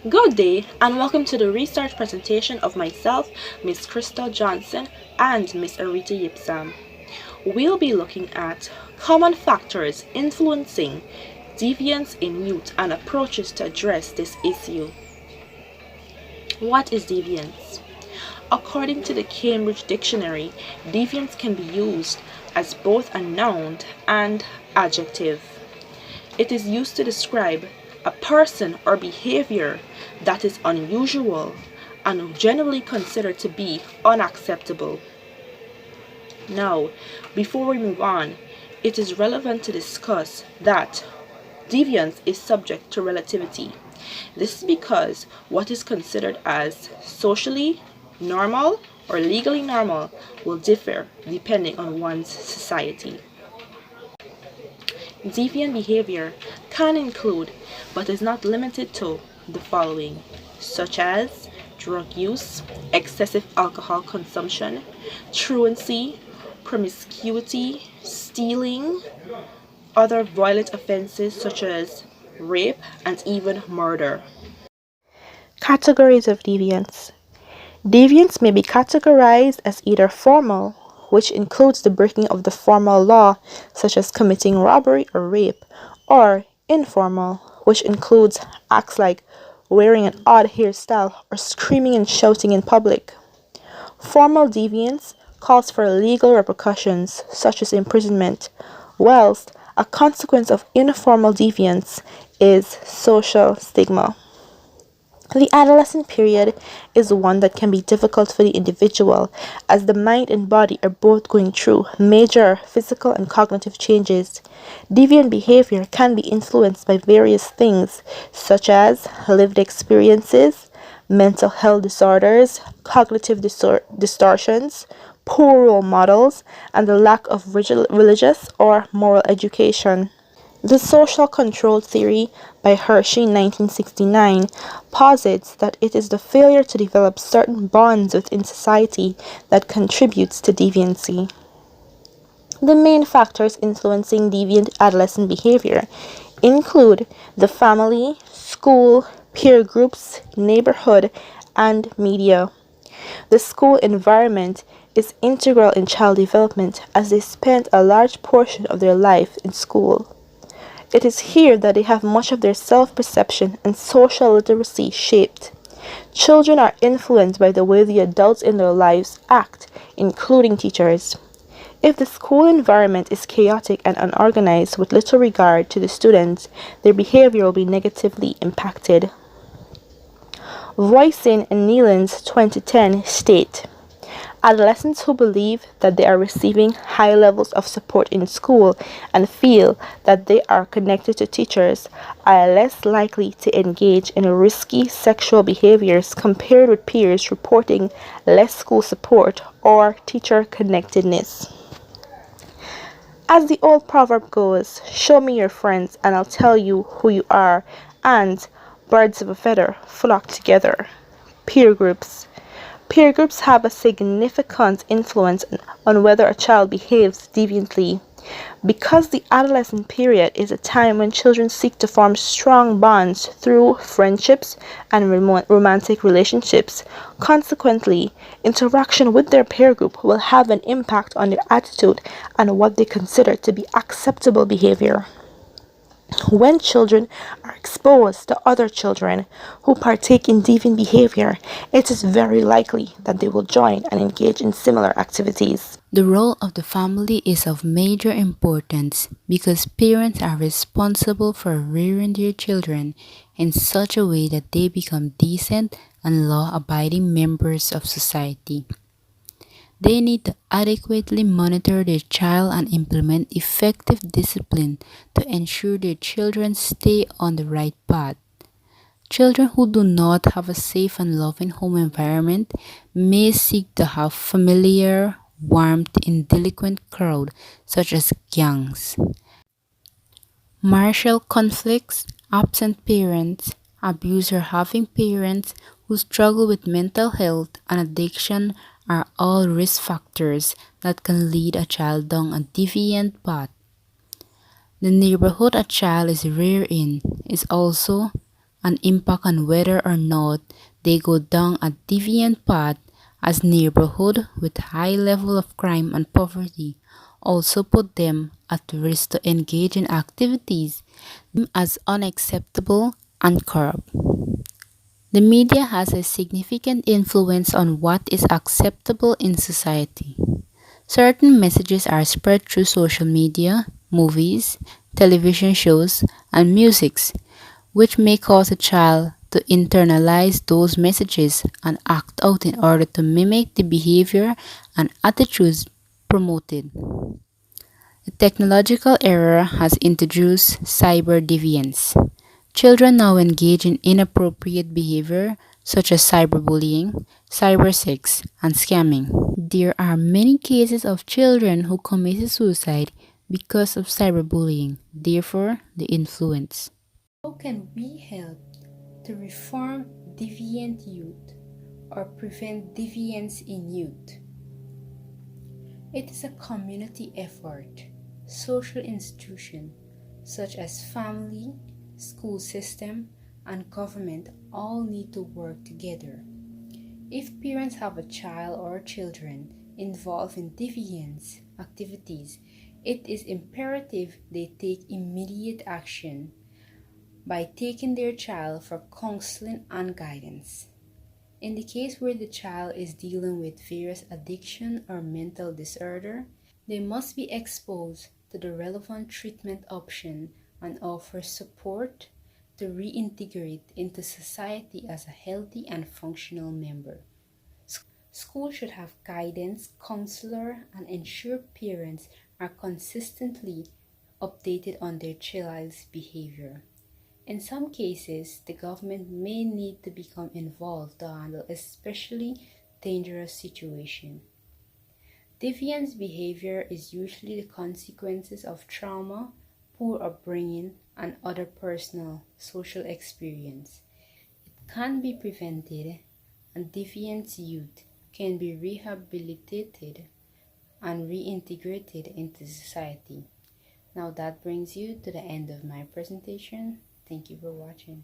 Good day and welcome to the research presentation of myself, Miss Crystal Johnson and Miss Arita Yipsam. We'll be looking at common factors influencing deviance in youth and approaches to address this issue. What is deviance? According to the Cambridge Dictionary, deviance can be used as both a noun and adjective. It is used to describe a person or behavior that is unusual and generally considered to be unacceptable. Now, before we move on, it is relevant to discuss that deviance is subject to relativity. This is because what is considered as socially normal or legally normal will differ depending on one's society. Deviant behavior can include, but is not limited to, the following, such as drug use, excessive alcohol consumption, truancy, promiscuity, stealing, other violent offenses such as rape, and even murder. Categories of deviance. Deviance may be categorized as either formal, which includes the breaking of the formal law, such as committing robbery or rape, or informal, which includes acts like wearing an odd hairstyle or screaming and shouting in public. Formal deviance calls for legal repercussions, such as imprisonment, whilst a consequence of informal deviance is social stigma. The adolescent period is one that can be difficult for the individual, as the mind and body are both going through major physical and cognitive changes. Deviant behavior can be influenced by various things, such as lived experiences, mental health disorders, cognitive distortions, poor role models, and the lack of religious or moral education. The social control theory by Hershey 1969 posits that it is the failure to develop certain bonds within society that contributes to deviancy. The main factors influencing deviant adolescent behavior include the family, school, peer groups, neighborhood, and media. The school environment is integral in child development as they spend a large portion of their life in school. It is here that they have much of their self-perception and social literacy shaped. Children are influenced by the way the adults in their lives act, including teachers. If the school environment is chaotic and unorganized with little regard to the students, their behavior will be negatively impacted. Voisin and Nealon's 2010 state, adolescents who believe that they are receiving high levels of support in school and feel that they are connected to teachers are less likely to engage in risky sexual behaviors compared with peers reporting less school support or teacher connectedness. As the old proverb goes, show me your friends and I'll tell you who you are, and birds of a feather flock together. Peer groups. Peer groups have a significant influence on whether a child behaves deviantly. Because the adolescent period is a time when children seek to form strong bonds through friendships and romantic relationships, consequently, interaction with their peer group will have an impact on their attitude and what they consider to be acceptable behavior. When children are exposed to other children who partake in deviant behavior, it is very likely that they will join and engage in similar activities. The role of the family is of major importance because parents are responsible for rearing their children in such a way that they become decent and law-abiding members of society. They need to adequately monitor their child and implement effective discipline to ensure their children stay on the right path. Children who do not have a safe and loving home environment may seek to have familiar warmth in delinquent crowd such as gangs. Marital conflicts, absent parents, abuse or having parents who struggle with mental health and addiction are all risk factors that can lead a child down a deviant path. The neighborhood a child is reared in is also an impact on whether or not they go down a deviant path, as neighborhood with high level of crime and poverty also put them at risk to engage in activities as unacceptable and corrupt. The media has a significant influence on what is acceptable in society. Certain messages are spread through social media, movies, television shows, and musics, which may cause a child to internalize those messages and act out in order to mimic the behavior and attitudes promoted. The technological era has introduced cyber deviance. Children now engage in inappropriate behavior such as cyberbullying, cybersex, and scamming. There are many cases of children who committed suicide because of cyberbullying, therefore, the influence. How can we help to reform deviant youth or prevent deviance in youth? It is a community effort. Social institutions such as family, school system, and government all need to work together. If parents have a child or children involved in deviance activities, it is imperative they take immediate action by taking their child for counseling and guidance. In the case where the child is dealing with various addiction or mental disorder, they must be exposed to the relevant treatment option and offer support to reintegrate into society as a healthy and functional member. School should have guidance, counselor, and ensure parents are consistently updated on their child's behavior. In some cases, the government may need to become involved to handle especially dangerous situations. Deviant behavior is usually the consequences of trauma, poor upbringing, and other personal social experience. It can be prevented, and deviant youth can be rehabilitated and reintegrated into society. Now that brings you to the end of my presentation. Thank you for watching.